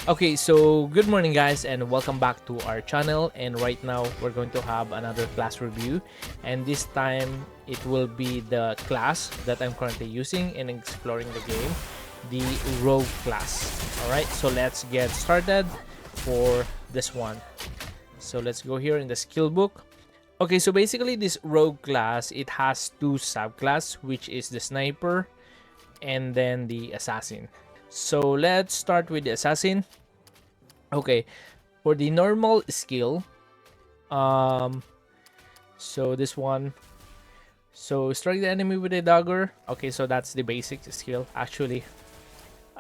Okay, so good morning guys and welcome back to our channel, and right now we're going to have another class review, and this time it will be the class that I'm currently using in exploring the game, the rogue class. Alright, so let's get started for this one. So let's go here in the skill book. Okay, so basically this rogue class, it has two subclass, which is the sniper and then the assassin. So let's start with the assassin. Okay, for the normal skill, um, so this one, so strike the enemy with a dagger. Okay, so that's the basic skill actually.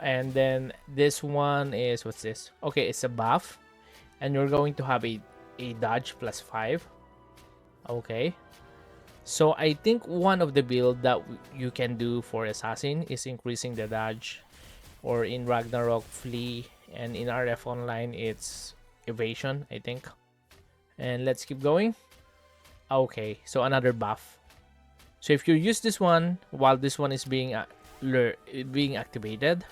And then this one is, what's this? Okay, it's a buff, and you're going to have a dodge +5. Okay, so I think one of the build that you can do for assassin is increasing the dodge, or in Ragnarok flee, and in RF online it's evasion, I think. And let's keep going. Okay, so another buff. So if you use this one while this one is being activated,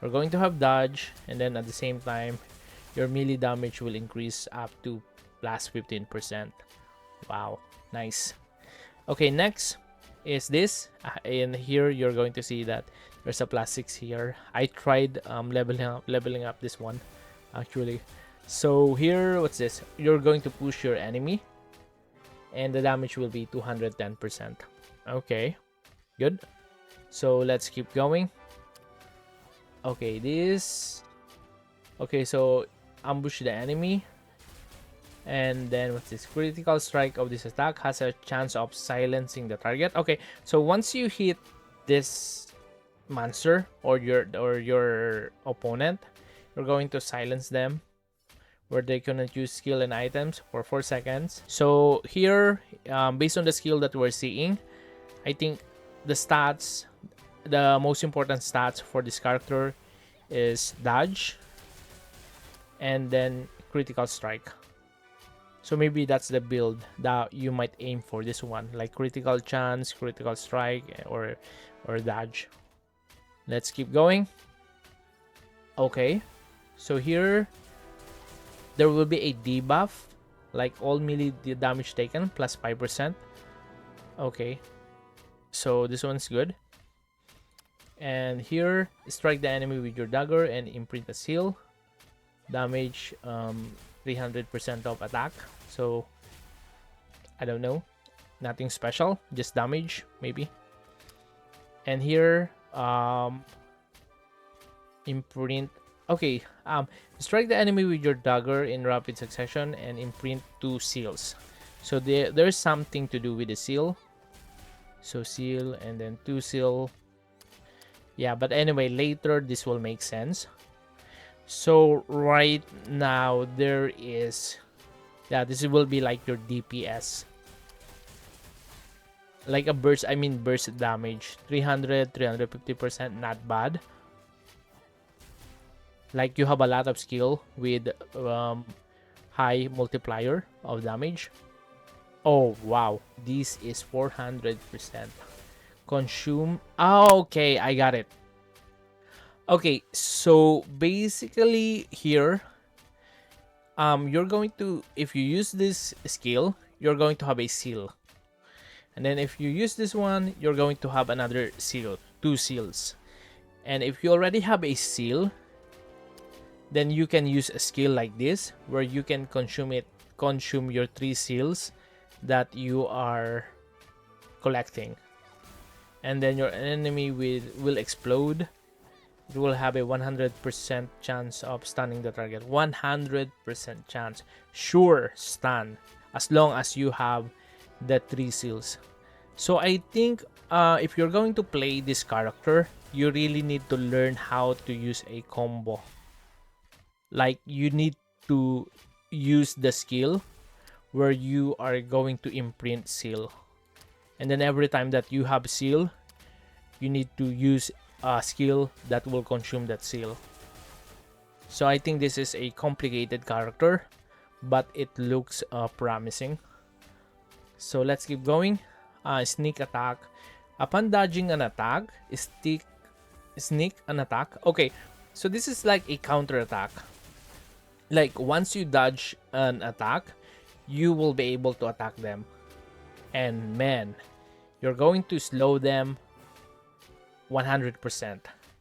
you're going to have dodge, and then at the same time your melee damage will increase up to +15%. Wow, nice. Okay, next is this, and here you're going to see that there's a +6 here. I tried leveling up this one actually. So here, what's this? You're going to push your enemy, and the damage will be 210%. Okay, good. So let's keep going. Okay, this. Okay, so ambush the enemy. And then what's this? Critical strike of this attack has a chance of silencing the target. Okay, so once you hit this monster or your opponent, you're going to silence them, where they cannot use skill and items for 4 seconds. So here, based on the skill that we're seeing, I think the stats, the most important stats for this character is dodge and then critical strike. So maybe that's the build that you might aim for, this one, like critical chance, critical strike, or dodge. Let's keep going. Okay, so here there will be a debuff, like all melee damage taken +5%. Okay, so this one's good. And here, strike the enemy with your dagger and imprint a seal. Damage 300% of attack. So I don't know, nothing special, just damage maybe. And here, imprint. Okay, strike the enemy with your dagger in rapid succession and imprint 2 seals. So there's something to do with the seal. So seal and then 2 seal. Yeah, but anyway, later this will make sense. So right now there is, yeah, this will be like your DPS, like a burst, I mean burst damage, 350%, not bad. Like you have a lot of skill with high multiplier of damage. Oh wow, this is 400% consume. Oh, okay, I got it. Okay, so basically here, you're going to, if you use this skill, you're going to have a seal, and then if you use this one, you're going to have another seal, 2 seals. And if you already have a seal, then you can use a skill like this, where you can consume your 3 seals that you are collecting, and then your enemy will explode. It will have a 100% chance of stunning the target. 100% chance. Sure stun, as long as you have the 3 seals. So I think if you're going to play this character, you really need to learn how to use a combo. Like you need to use the skill where you are going to imprint seal, and then every time that you have seal, you need to use a skill that will consume that seal. So I think this is a complicated character, but it looks promising. So let's keep going. Sneak attack. Upon dodging an attack, sneak an attack. Okay, so this is like a counter attack. Like once you dodge an attack, you will be able to attack them. And man, you're going to slow them 100%.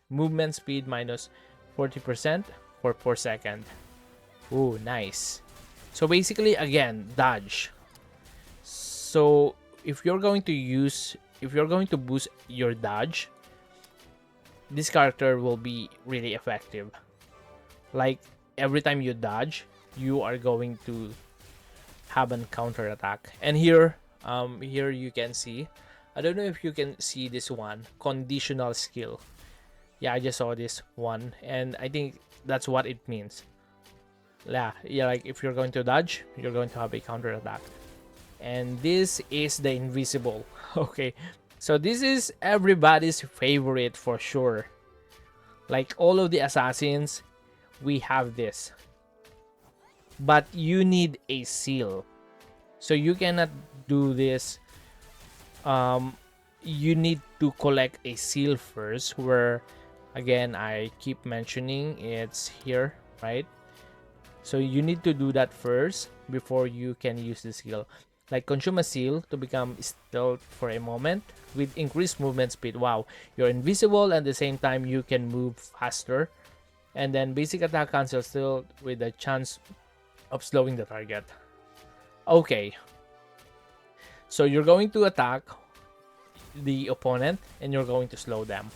Movement speed minus 40% for 4 seconds. Ooh, nice. So basically, again, dodge. So if you're going to boost your dodge, this character will be really effective. Like every time you dodge, you are going to have an counter attack. And here, here you can see, I don't know if you can see this one, conditional skill. Yeah, I just saw this one, and I think that's what it means. Yeah, like if you're going to dodge, you're going to have a counter attack. And this is the invisible. Okay, so this is everybody's favorite for sure. Like all of the assassins, we have this. But you need a seal. So you cannot do this. You need to collect a seal first, where again I keep mentioning it's here, right? So you need to do that first before you can use the skill. Like consume a seal to become stealth for a moment with increased movement speed. Wow, you're invisible and at the same time you can move faster. And then basic attack cancel stealth with a chance of slowing the target. Okay, so you're going to attack the opponent and you're going to slow them.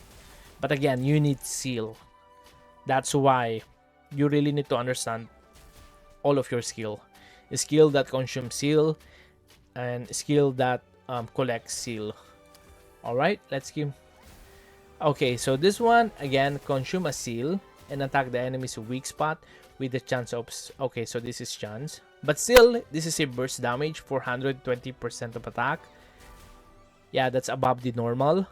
But again, you need seal. That's why you really need to understand all of your skill. A skill that consumes seal and skill that collects seal. Alright, let's keep. Okay, so this one, again, consume a seal and attack the enemy's weak spot with the chance of... Okay, so this is chance. But still, this is a burst damage, 420% of attack. Yeah, that's above the normal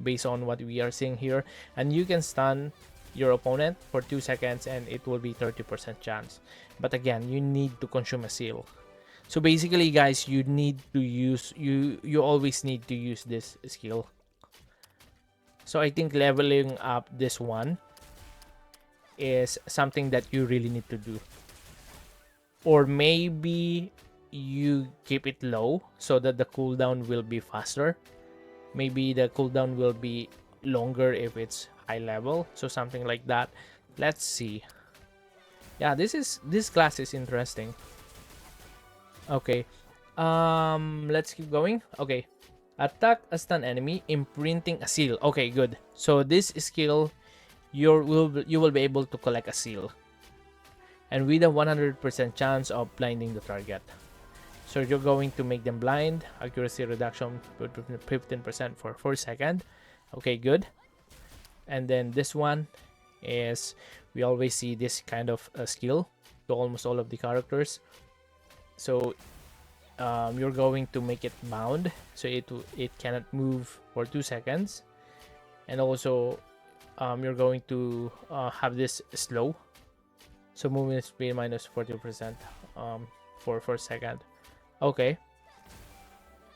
based on what we are seeing here. And you can stun your opponent for 2 seconds and it will be 30% chance. But again, you need to consume a seal. So basically, guys, you need to use... You always need to use this skill. So I think leveling up this one is something that you really need to do. Or maybe you keep it low so that the cooldown will be faster. Maybe the cooldown will be longer if it's high level. So something like that. Let's see. Yeah, this class is interesting. Okay. Let's keep going. Okay. Attack a stun enemy, imprinting a seal. Okay, good. So this skill, you will be able to collect a seal. And with a 100% chance of blinding the target. So you're going to make them blind. Accuracy reduction 15% for 4 seconds. Okay, good. And then this one is, we always see this kind of skill to almost all of the characters. So you're going to make it bound, so it cannot move for 2 seconds. And also you're going to have this slow, so movement speed minus 40% for 4 seconds. Okay,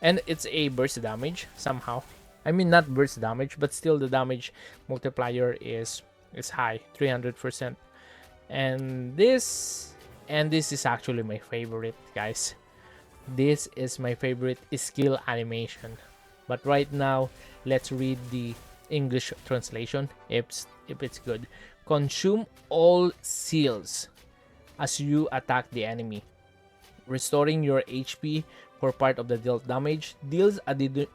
and it's a burst damage somehow. I mean, not burst damage, but still the damage multiplier is high, 300%. And this is actually my favorite, guys. This is my favorite skill animation. But right now, let's read the English translation if it's good. Consume all seals as you attack the enemy. Restoring your HP for part of the dealt damage deals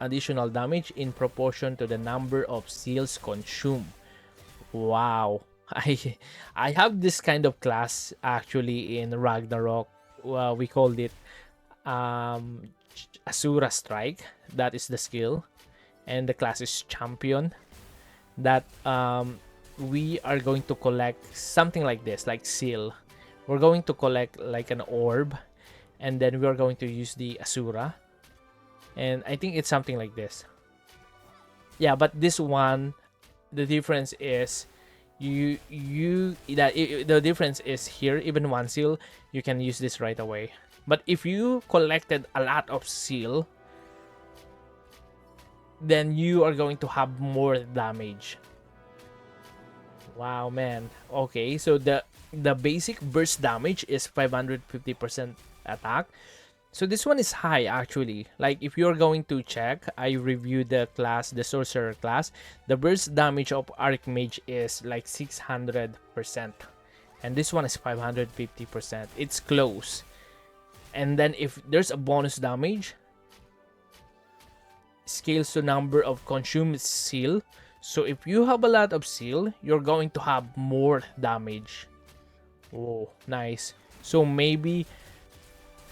additional damage in proportion to the number of seals consumed. Wow. I have this kind of class actually in Ragnarok. We called it Asura Strike. That is the skill, and the class is Champion. That we are going to collect something like this, like seal. We're going to collect like an orb, and then we are going to use the Asura, and I think it's something like this. Yeah, but this one, the difference is the difference is here, even one seal you can use this right away. But if you collected a lot of seal, then you are going to have more damage. Wow, man. Okay, so The basic burst damage is 550% attack. So this one is high actually. Like if you're going to check, I reviewed the class, the sorcerer class. The burst damage of Archmage is like 600%. And this one is 550%. It's close. And then if there's a bonus damage, scales to number of consumed seal. So if you have a lot of seal, you're going to have more damage. Oh, nice. So maybe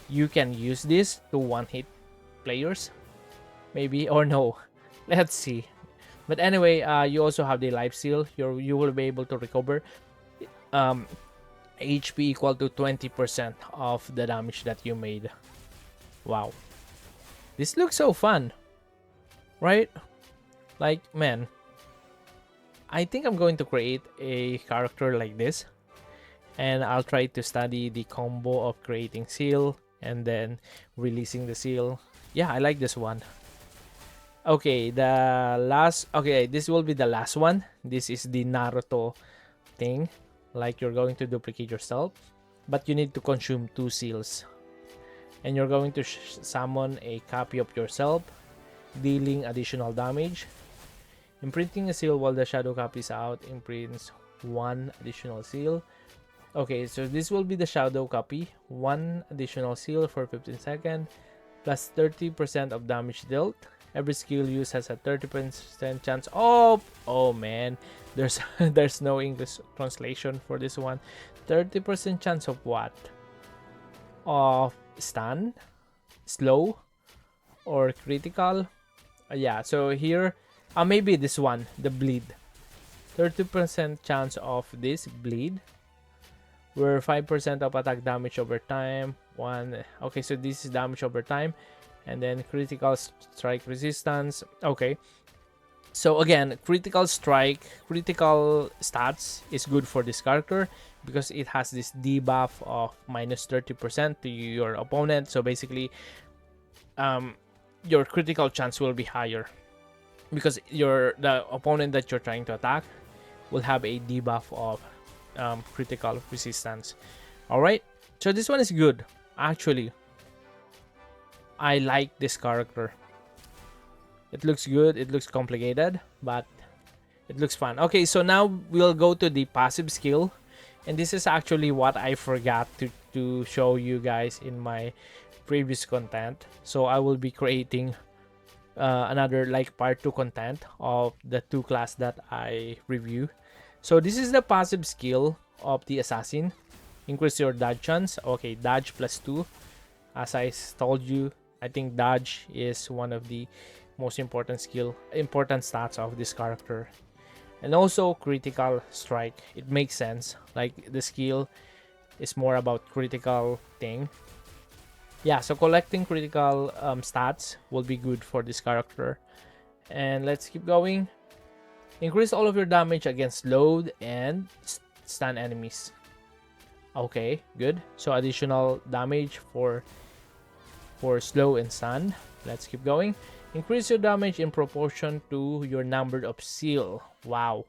you can use this to one-hit players, maybe, or no. Let's see. But anyway, you also have the life seal. You will be able to recover HP equal to 20% of the damage that you made. Wow, this looks so fun, right? Like, man, I think I'm going to create a character like this, and I'll try to study the combo of creating seal and then releasing the seal. Yeah, I like this one. Okay, this will be the last one. This is the Naruto thing. Like you're going to duplicate yourself, but you need to consume 2 seals. And you're going to summon a copy of yourself, dealing additional damage. Imprinting a seal while the shadow copy is out imprints 1 additional seal. Okay, so this will be the shadow copy. 1 additional seal for 15 seconds, plus 30% of damage dealt. Every skill used has a 30% chance of... Oh man, there's no English translation for this one. 30% chance of what? Of stun, slow, or critical? Yeah, so here, maybe this one, the bleed. 30% chance of this bleed, where 5% of attack damage over time. Okay, so this is damage over time, and then critical strike resistance. Okay, so again, critical strike, critical stats is good for this character because it has this debuff of minus 30% to your opponent. So basically, your critical chance will be higher because the opponent that you're trying to attack will have a debuff of critical resistance. All right, so this one is good actually. I like this character. It looks good, it looks complicated, but it looks fun. Okay, so now we'll go to the passive skill, and this is actually what I forgot to show you guys in my previous content. So I will be creating another like part 2 content of the 2 class that I review. So this is the passive skill of the assassin. Increase your dodge chance. Okay, dodge plus 2. As I told you, I think dodge is one of the most important stats of this character. And also critical strike. It makes sense. Like the skill is more about critical thing. Yeah, so collecting critical stats will be good for this character. And let's keep going. Increase all of your damage against load and stun enemies. Okay, good. So additional damage for slow and stun. Let's keep going. Increase your damage in proportion to your number of seal. Wow.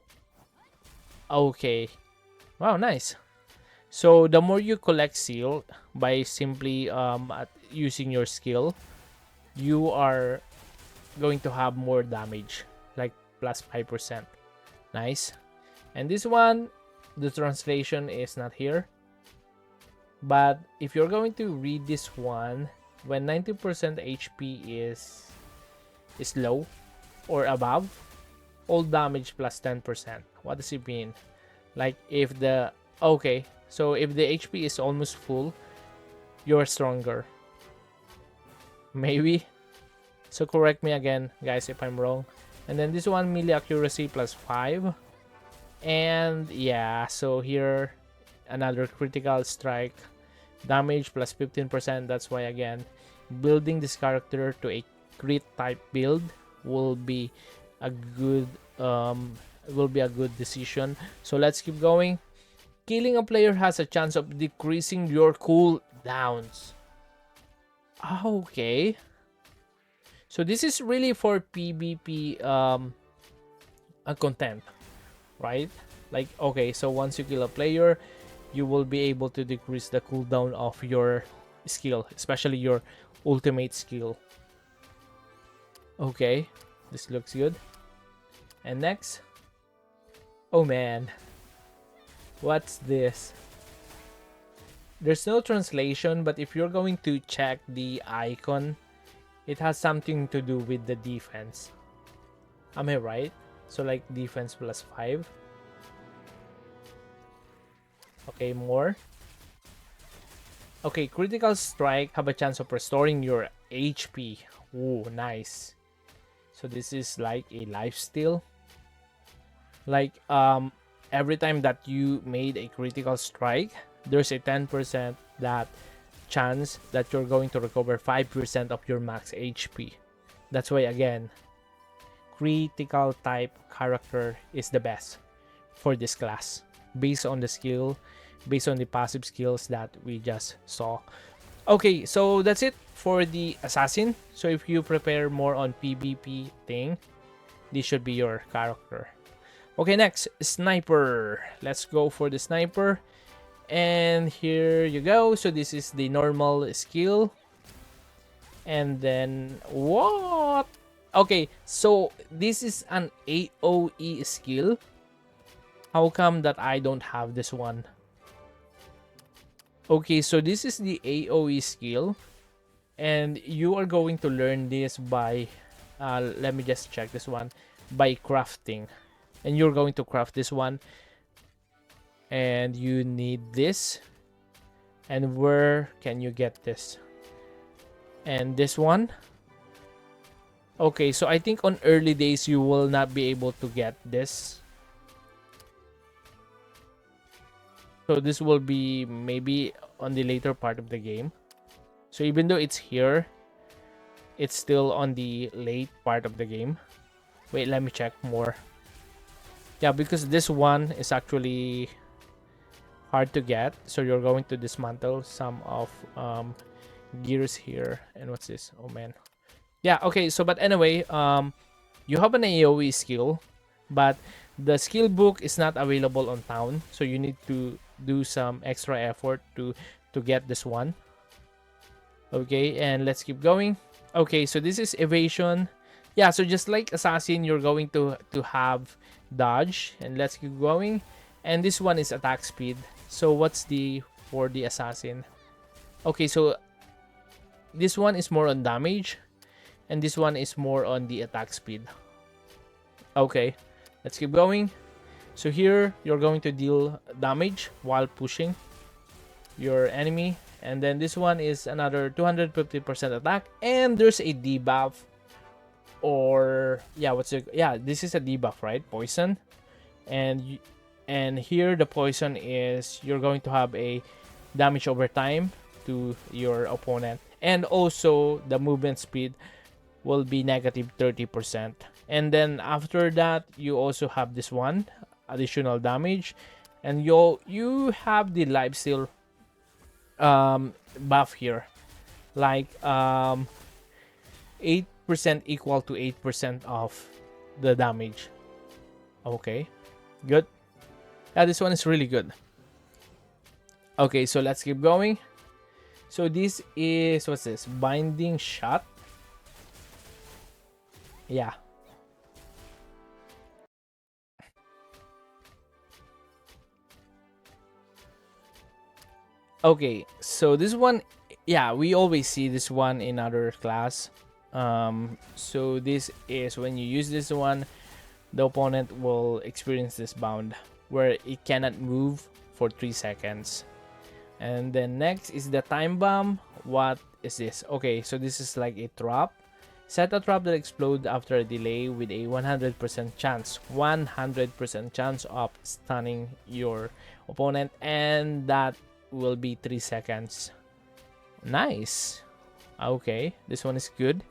Okay. Wow, nice. So the more you collect seal by simply using your skill, you are going to have more damage, like plus 5%. Nice. And this one, the translation is not here. But if you're going to read this one, when 90% HP is low or above, all damage plus 10%. What does it mean? Like if the... Okay, so if the HP is almost full, you're stronger. Maybe. So correct me again, guys, if I'm wrong. And then this one, melee accuracy plus 5. And yeah, so here, another critical strike. Damage plus 15%. That's why, again, building this character to a crit type build will be a good decision. So let's keep going. Killing a player has a chance of decreasing your cooldowns. Okay. So this is really for PvP content, right? Like, okay, so once you kill a player, you will be able to decrease the cooldown of your skill, especially your ultimate skill. Okay, this looks good. And next, oh man, what's this? There's no translation, but if you're going to check the icon, it has something to do with the defense. Am I right? So like defense plus 5. Okay, more. Okay, critical strike have a chance of restoring your HP. Ooh, nice. So this is like a lifesteal. Like every time that you made a critical strike, there's a 10% that chance that you're going to recover 5% of your max HP. That's why again, critical type character is the best for this class based on the skill, based on the passive skills that we just saw. Okay, so that's it for the assassin. So if you prepare more on PvP thing, this should be your character. Okay, next, sniper. Let's go for the sniper. And here you go. So this is the normal skill. And then what? Okay, so this is an AoE skill. How come that I don't have this one? Okay, so this is the AoE skill. And you are going to learn this by, let me just check this one, by crafting. And you're going to craft this one. And you need this. And where can you get this? And this one. Okay, so I think on early days you will not be able to get this. So this will be maybe on the later part of the game. So even though it's here, it's still on the late part of the game. Wait, let me check more. Yeah, because this one is actually hard to get. So you're going to dismantle some of gears here. And what's this? Oh man. Yeah, okay, so but anyway, you have an AoE skill, but the skill book is not available on town, so you need to do some extra effort to get this one. Okay, and let's keep going. Okay, so this is evasion. Yeah, so just like assassin, you're going to have dodge, and let's keep going. And this one is attack speed. So what's the for the assassin? Okay, so this one is more on damage. And this one is more on the attack speed. Okay, let's keep going. So here, you're going to deal damage while pushing your enemy. And then this one is another 250% attack. And there's a debuff. Or, yeah, what's it? Yeah, this is a debuff, right? Poison. And here, the poison is you're going to have a damage over time to your opponent. And also, the movement speed will be negative 30%. And then after that, you also have this one, additional damage. And you have the lifesteal buff here. Like 8% equal to 8% of the damage. Okay, good. Yeah, this one is really good. Okay, so let's keep going. So this is, what's this? Binding shot. Yeah. Okay, so this one, yeah, we always see this one in other class. So this is when you use this one, the opponent will experience this bound where it cannot move for 3 seconds. And then next is the time bomb. What is this? Okay, so this is like a trap. Set a trap that explodes after a delay with a 100% chance. 100% chance of stunning your opponent. And that will be 3 seconds. Nice. Okay, this one is good.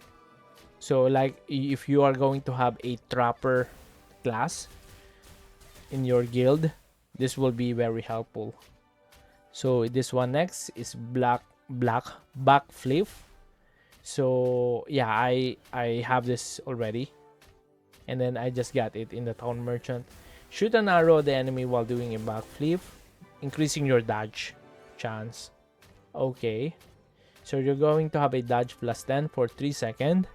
So like if you are going to have a trapper class in your guild, this will be very helpful. So this one next is black backflip. So yeah, I have this already, and then I just got it in the town merchant. Shoot an arrow at the enemy while doing a backflip. increasing your dodge chance. Okay, so you're going to have a dodge plus 10 for 3 seconds.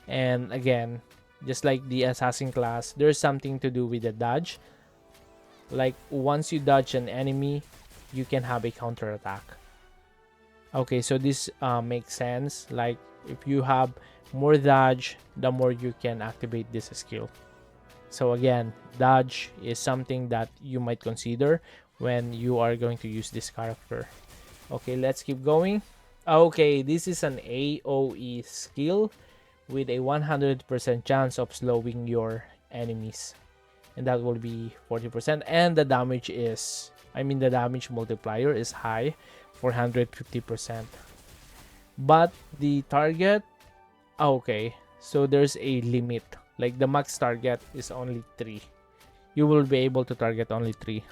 And again, just like the assassin class, there's something to do with the dodge. Like once you dodge an enemy, you can have a counter attack. Okay, so this makes sense. Like if you have more dodge, the more you can activate this skill. So again, dodge is something that you might consider when you are going to use this character. Okay, let's keep going. Okay, this is an AoE skill with a 100% chance of slowing your enemies. And that will be 40%. And the damage is, the damage multiplier is high, 450%. But the target, okay, so there's a limit. Like the max target is only 3. You will be able to target only 3.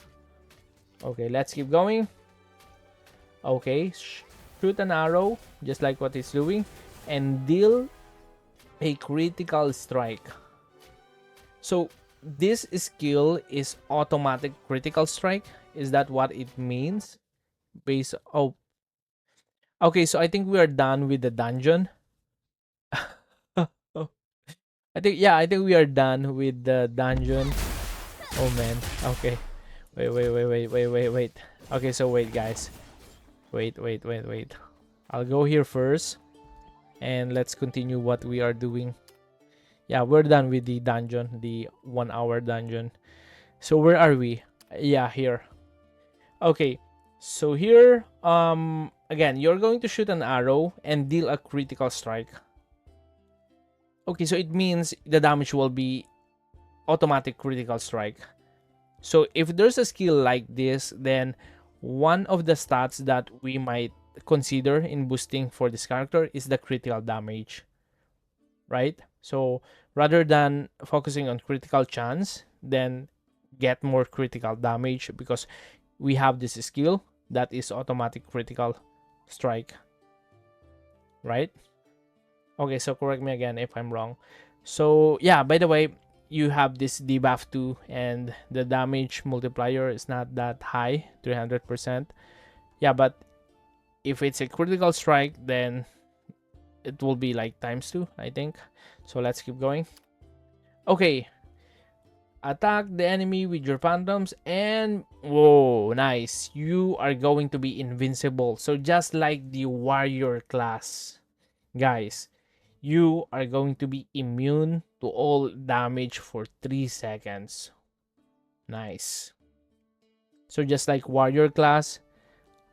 Okay, let's keep going. Okay, shoot an arrow, just like what it's doing, and deal a critical strike. So this skill is automatic critical strike. Is that what it means? Okay, so I think we are done with the dungeon. Oh, I think we are done with the dungeon. Oh man. Okay. Wait. Okay, so wait guys. Wait. I'll go here first and let's continue what we are doing. Yeah, we're done with the dungeon, the 1 hour dungeon. So where are we? Yeah, here. Okay. So here, again, you're going to shoot an arrow and deal a critical strike. Okay, so it means the damage will be automatic critical strike. So if there's a skill like this, then one of the stats that we might consider in boosting for this character is the critical damage, right? So rather than focusing on critical chance, then get more critical damage because we have this skill that is automatic critical strike, right? Okay, so correct me again if I'm wrong. So yeah, by the way, you have this debuff too, and the damage multiplier is not that high, 300%. Yeah, but if it's a critical strike, then it will be like ×2, I think. So let's keep going. Okay, attack the enemy with your phantoms, and whoa, nice, you are going to be invincible. So just like the warrior class, guys, you are going to be immune to all damage for 3 seconds. Nice. So just like warrior class,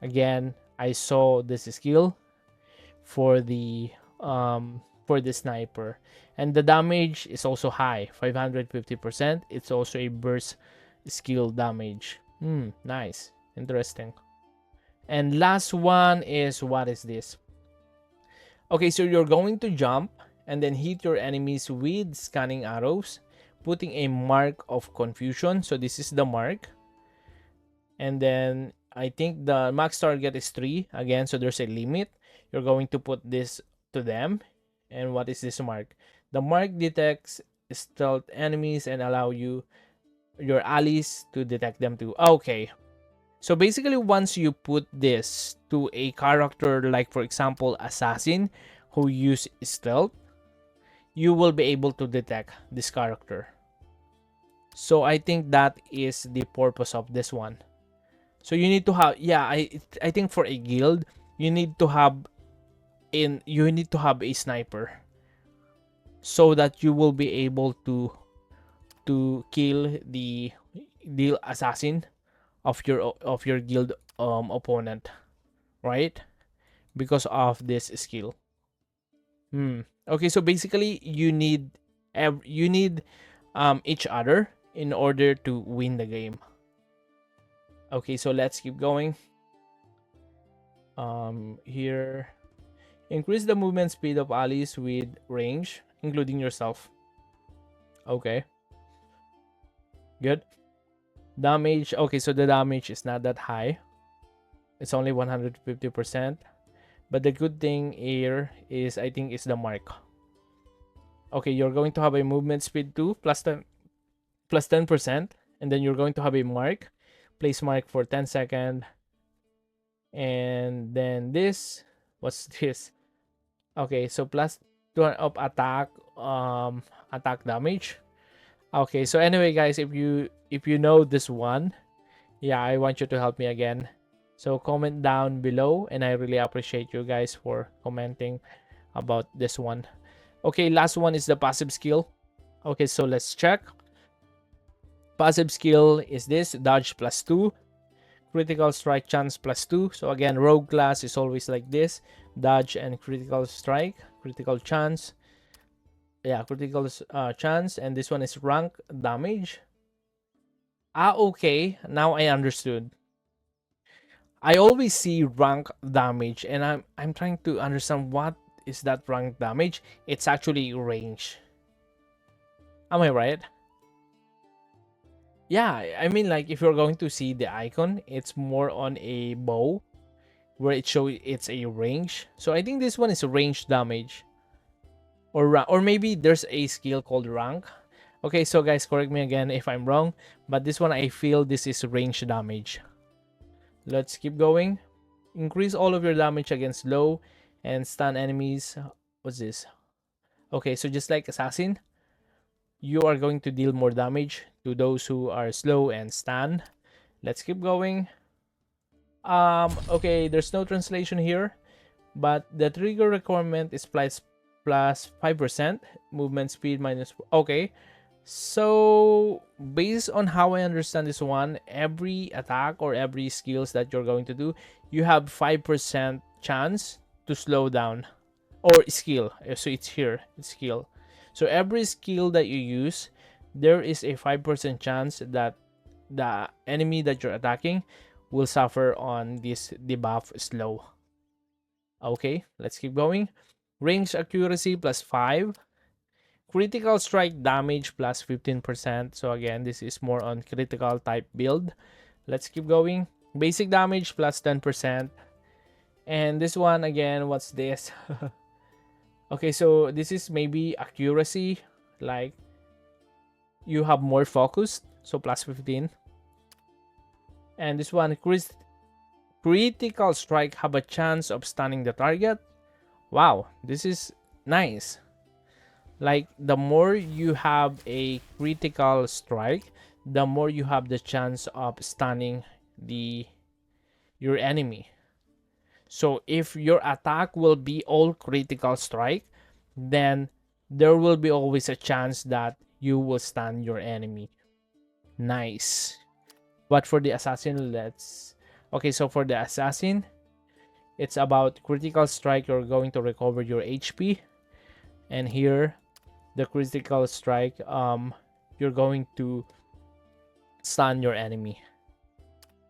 again, I saw this skill for the sniper, and the damage is also high, 550%. It's also a burst skill damage. Nice, interesting. And last one is, what is this? Okay, so you're going to jump and then hit your enemies with scanning arrows, putting a mark of confusion. So this is the mark. And then I think the max target is 3 again, so there's a limit. You're going to put this to them. And what is this mark? The mark detects stealth enemies and allow your allies to detect them too. Okay. So basically, once you put this to a character like, for example, Assassin, who use stealth, you will be able to detect this character. So I think that is the purpose of this one. So you need to have, yeah, I think for a guild, you need to have a sniper, so that you will be able to kill the assassin of your guild opponent, right? Because of this skill. Okay, so basically you need each other in order to win the game. Okay, so let's keep going. Here, increase the movement speed of allies with range, including yourself. Okay, good. Damage. Okay, so the damage is not that high. It's only 150%. But the good thing here is, I think, is the mark. Okay, you're going to have a movement speed 2 plus 10%, and then you're going to have a mark place mark for 10 seconds. And then this, what's this? Okay, so plus 2 of attack damage. Okay, so anyway guys, if you know this one, yeah, I want you to help me again. So comment down below, and I really appreciate you guys for commenting about this one. Okay, last one is the passive skill. Okay, so let's check. Passive skill is this: dodge plus 2, critical strike chance plus 2. So again, rogue class is always like this: dodge and critical strike, critical chance. Yeah, critical chance. And this one is rank damage. Ah, okay, now I understood. I always see rank damage, and I'm trying to understand what is that rank damage. It's actually range. Am I right? Yeah, I mean, like, if you're going to see the icon, it's more on a bow where it shows it's a range. So I think this one is range damage, or maybe there's a skill called rank. Okay, so guys, correct me again if I'm wrong, but this one I feel this is range damage. Let's keep going. Increase all of your damage against low and stun enemies. What's this? Okay, so just like Assassin, you are going to deal more damage to those who are slow and stun. Let's keep going. Okay, there's no translation here, but the trigger requirement is plus 5%, movement speed minus. Okay, so based on how I understand this one, every attack or every skills that you're going to do, you have 5% chance to slow down, or skill. So it's here, it's skill. So every skill that you use, there is a 5% chance that the enemy that you're attacking will suffer on this debuff slow. Okay, let's keep going. Range accuracy plus 5. Critical strike damage plus 15%. So again, this is more on critical type build. Let's keep going. Basic damage plus 10%. And this one again, what's this? Okay, so this is maybe accuracy. Like, you have more focus. So plus 15. And this one, critical strike have a chance of stunning the target. Wow, this is nice. Like, the more you have a critical strike, the more you have the chance of stunning your enemy. So if your attack will be all critical strike, then there will be always a chance that you will stun your enemy. Nice. But for the assassin, okay, so for the assassin, it's about critical strike. You're going to recover your HP, and here the critical strike, you're going to stun your enemy.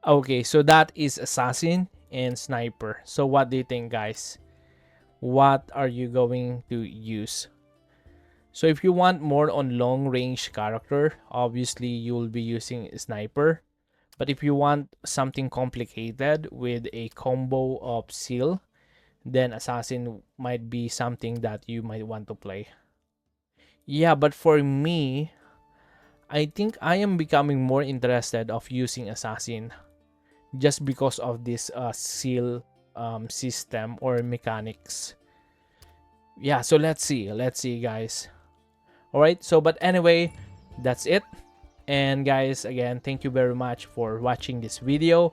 Okay, so that is assassin and sniper. So what do you think, guys? What are you going to use? So if you want more on long range character, obviously you will be using sniper. But if you want something complicated with a combo of seal, then assassin might be something that you might want to play. Yeah, but for me, I think I am becoming more interested of using assassin just because of this seal system or mechanics. Yeah, so let's see guys. All right, so but anyway, that's it. And guys, again, thank you very much for watching this video.